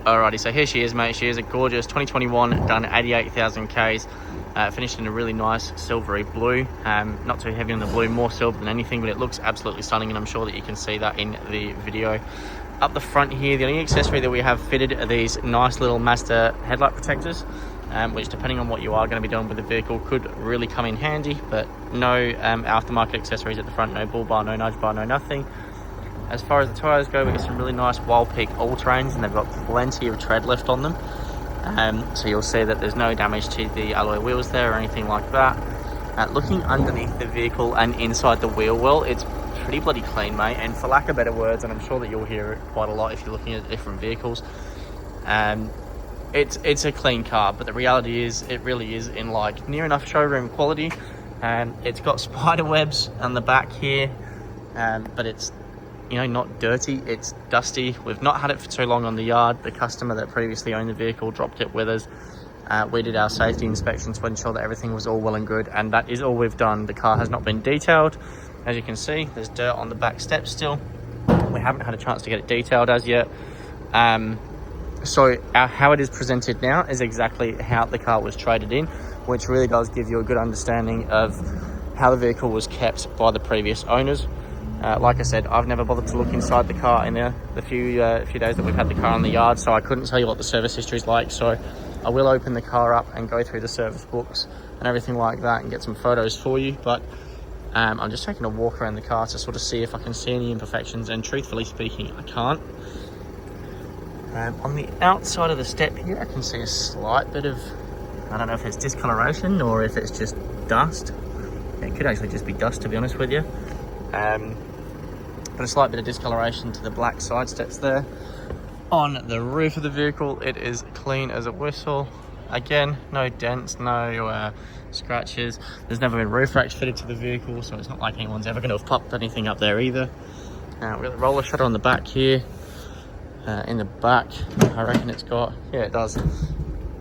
Alrighty, so here she is, mate. She is a gorgeous 2021, done 88,000 Ks, finished in a really nice silvery blue. Not too heavy on the blue, more silver than anything, but it looks absolutely stunning, and I'm sure that you can see that in the video. Up the front here, the only accessory that we have fitted are these nice little Mazda headlight protectors, which, depending on what you are going to be doing with the vehicle, could really come in handy, but no aftermarket accessories at the front, no bull bar, no nudge bar, no nothing. As far as the tyres go, we get some really nice Wild Peak all-terrains, and they've got plenty of tread left on them. So you'll see that there's no damage to the alloy wheels there or anything like that. Looking underneath the vehicle and inside the wheel well, it's pretty bloody clean, mate. And for lack of better words, and I'm sure that you'll hear it quite a lot if you're looking at different vehicles, it's a clean car, but the reality is it really is in like near enough showroom quality. It's got spider webs on the back here, but it's, you know, not dirty, it's dusty. We've not had it for too long on the yard. The customer that previously owned the vehicle dropped it with us. We did our safety inspections to ensure that everything was all well and good, and that is all we've done. The car has not been detailed. As you can see, there's dirt on the back steps still. We haven't had a chance to get it detailed as yet. So how it is presented now is exactly how the car was traded in, which really does give you a good understanding of how the vehicle was kept by the previous owners. Like I said, I've never bothered to look inside the car in the few days that we've had the car on the yard, so I couldn't tell you what the service history is like. So I will open the car up and go through the service books and everything like that and get some photos for you. But I'm just taking a walk around the car to sort of see if I can see any imperfections, and truthfully speaking, I can't. On the outside of the step here, I can see a slight bit of, I don't know if it's discoloration or if it's just dust. It could actually just be dust, to be honest with you. But a slight bit of discoloration to the black side steps there. On the roof of the vehicle, it is clean as a whistle. Again, no dents, no scratches. There's never been roof racks fitted to the vehicle, so it's not like anyone's ever going to have popped anything up there either. We've got the roller shutter on the back here. In the back, I reckon it's got, yeah, it does,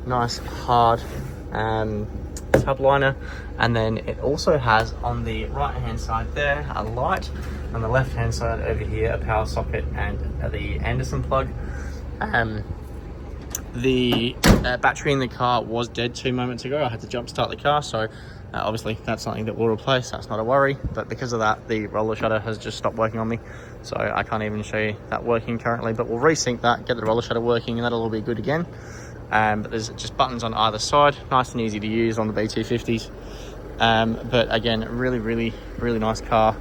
nice hard tub liner, and then it also has on the right hand side there a light, on the left hand side over here a power socket and the Anderson plug. The battery in the car was dead 2 moments ago. I had to jump start the car, so obviously that's something that we'll replace. That's not a worry, but because of that, the roller shutter has just stopped working on me, so I can't even show you that working currently. But we'll resync that, get the roller shutter working, and that'll all be good again. But there's just buttons on either side, nice and easy to use on the BT-50s. But again, really nice car.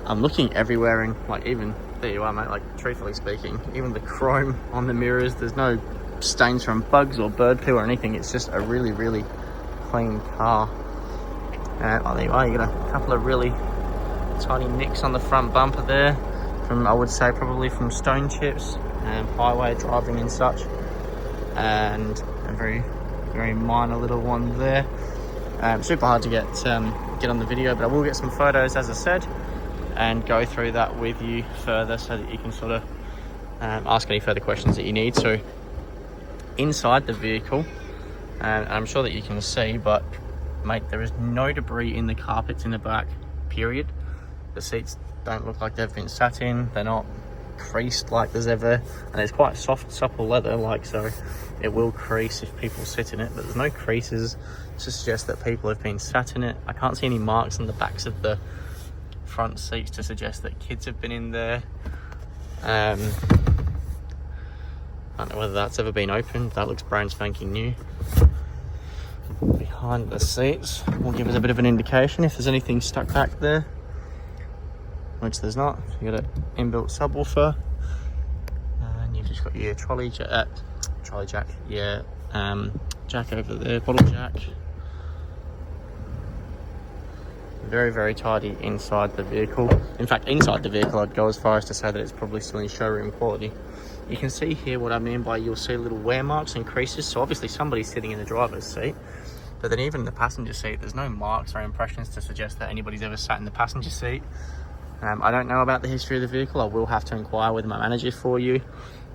I'm looking everywhere, and like, even there you are, mate, like, truthfully speaking, even the chrome on the mirrors, there's no stains from bugs or bird poo or anything. It's just a really clean car. Oh, there you are, you got a couple of really tiny nicks on the front bumper there from, I would say, probably from stone chips and highway driving and such, and a very minor little one there. Super hard to get on the video, but I will get some photos, as I said, and go through that with you further so that you can sort of ask any further questions that you need. So inside the vehicle, and I'm sure that you can see, but mate, there is no debris in the carpets in the back, period. The seats don't look like they've been sat in, they're not creased like there's ever, and it's quite soft, supple leather, like, so it will crease if people sit in it, but there's no creases to suggest that people have been sat in it. I can't see any marks on the backs of the front seats to suggest that kids have been in there. I don't know whether that's ever been opened. That looks brand spanking new. Behind the seats will give us a bit of an indication if there's anything stuck back there, which there's not. You got an inbuilt subwoofer, and you've just got your trolley jack, yeah, jack over there, bottle jack. Very tidy inside the vehicle. In fact, inside the vehicle, I'd go as far as to say that it's probably still in showroom quality. You can see here what I mean by, you'll see little wear marks and creases, so obviously somebody's sitting in the driver's seat. But then even in the passenger seat, there's no marks or impressions to suggest that anybody's ever sat in the passenger seat. I don't know about the history of the vehicle. I will have to inquire with my manager for you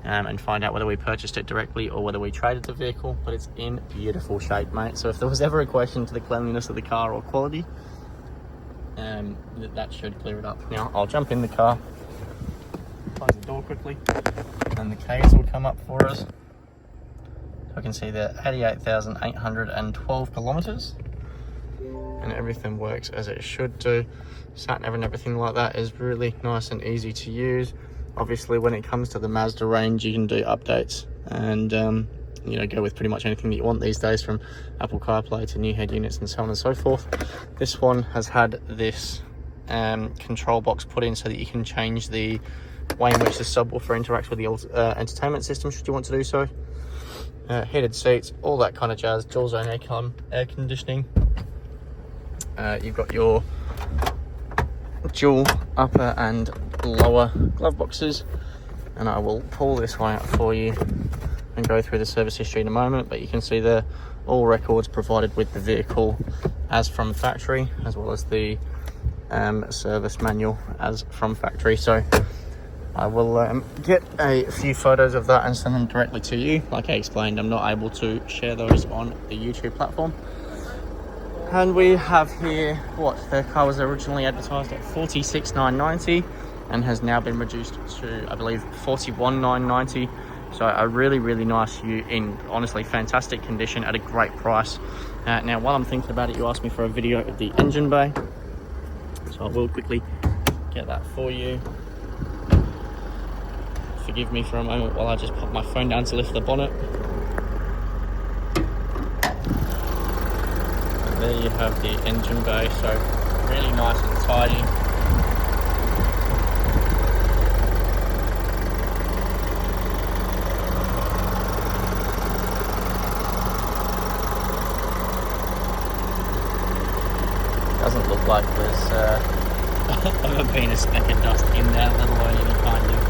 and find out whether we purchased it directly or whether we traded the vehicle, but it's in beautiful shape, mate. So if there was ever a question to the cleanliness of the car or quality, that should clear it up. Now I'll jump in the car, close the door quickly, And the Ks will come up for us. I can see there 88,812 kilometers, and everything works as it should do. Sat nav and everything like that is really nice and easy to use. Obviously, when it comes to the Mazda range, you can do updates and you know, go with pretty much anything that you want these days, from Apple CarPlay to new head units and so on and so forth. This one has had this control box put in so that you can change the way in which the subwoofer interacts with the entertainment system, should you want to do so. Heated seats, all that kind of jazz, dual zone air conditioning. You've got your dual upper and lower glove boxes, and I will pull this one out for you and go through the service history in a moment. But you can see there all records provided with the vehicle as from factory, as well as the service manual as from factory. So I will get a few photos of that and send them directly to you. Like I explained, I'm not able to share those on the YouTube platform. And we have here what the car was originally advertised at 46,990 and has now been reduced to, I believe, 41,990. So a really nice ute in honestly fantastic condition at a great price. Now while I'm thinking about it, you asked me for a video of the engine bay, so I will quickly get that for you. Forgive me for a moment while I just pop my phone down to lift the bonnet. And there you have the engine bay, so really nice and tidy. Doesn't look like there's ever been a speck of dust in there, let alone any kind of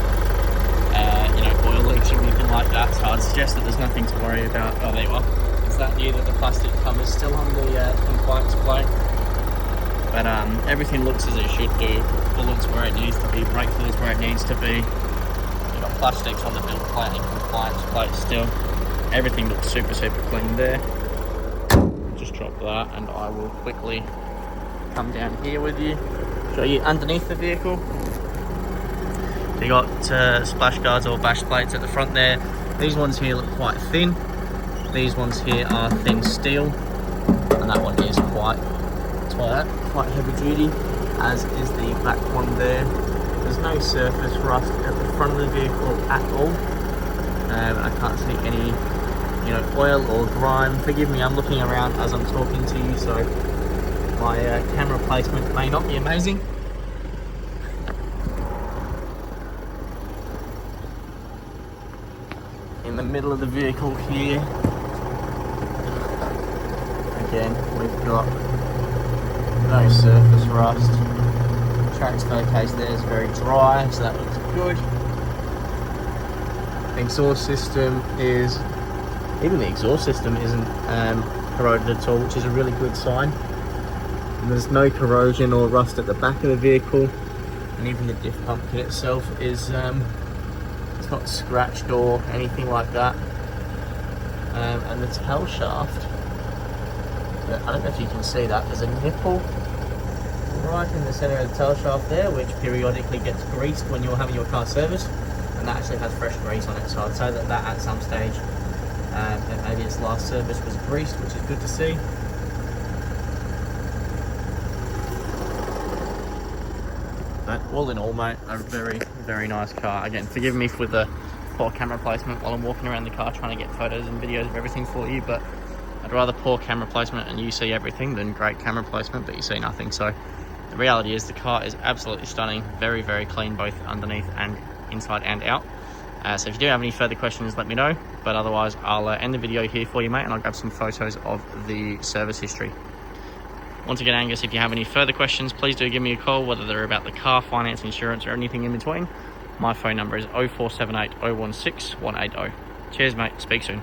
you know, oil leaks or anything like that. So I'd suggest that there's nothing to worry about. Oh, there you are. Is that new that the plastic cover's still on the compliance plate? But everything looks as it should do. Bullets where it needs to be, brake fluids where it needs to be. You've got plastics on the build plate and compliance plate still. Everything looks super clean there. Just drop that and I will quickly come down here with you, show you underneath the vehicle. You got splash guards or bash plates at the front there. These ones here look quite thin. These ones here are thin steel, and that one is quite heavy duty, as is the back one there. There's no surface rust at the front of the vehicle at all. I can't see any, you know, oil or grime. Forgive me, I'm looking around as I'm talking to you, so my camera placement may not be amazing. In the middle of the vehicle here, again, we've got no surface rust. Transfer case there is very dry, so that looks good. Exhaust system is, even the exhaust system isn't corroded at all, which is a really good sign. And there's no corrosion or rust at the back of the vehicle, and even the diff pump kit itself is it's not scratched or anything like that. And the tail shaft, I don't know if you can see that, there's a nipple right in the center of the tail shaft there, which periodically gets greased when you're having your car serviced, and that actually has fresh grease on it. So I'd say that at some stage that maybe its last service was greased, which is good to see. But all in all, mate, a very nice car. Again, forgive me for the poor camera placement while I'm walking around the car trying to get photos and videos of everything for you, but I'd rather poor camera placement and you see everything than great camera placement but you see nothing. So the reality is the car is absolutely stunning, very clean both underneath and inside and out. So if you do have any further questions, let me know, but otherwise I'll end the video here for you, mate, and I'll grab some photos of the service history. Once again, Angus, if you have any further questions, please do give me a call, whether they're about the car, finance, insurance, or anything in between. My phone number is 0478 016 180. Cheers, mate. Speak soon.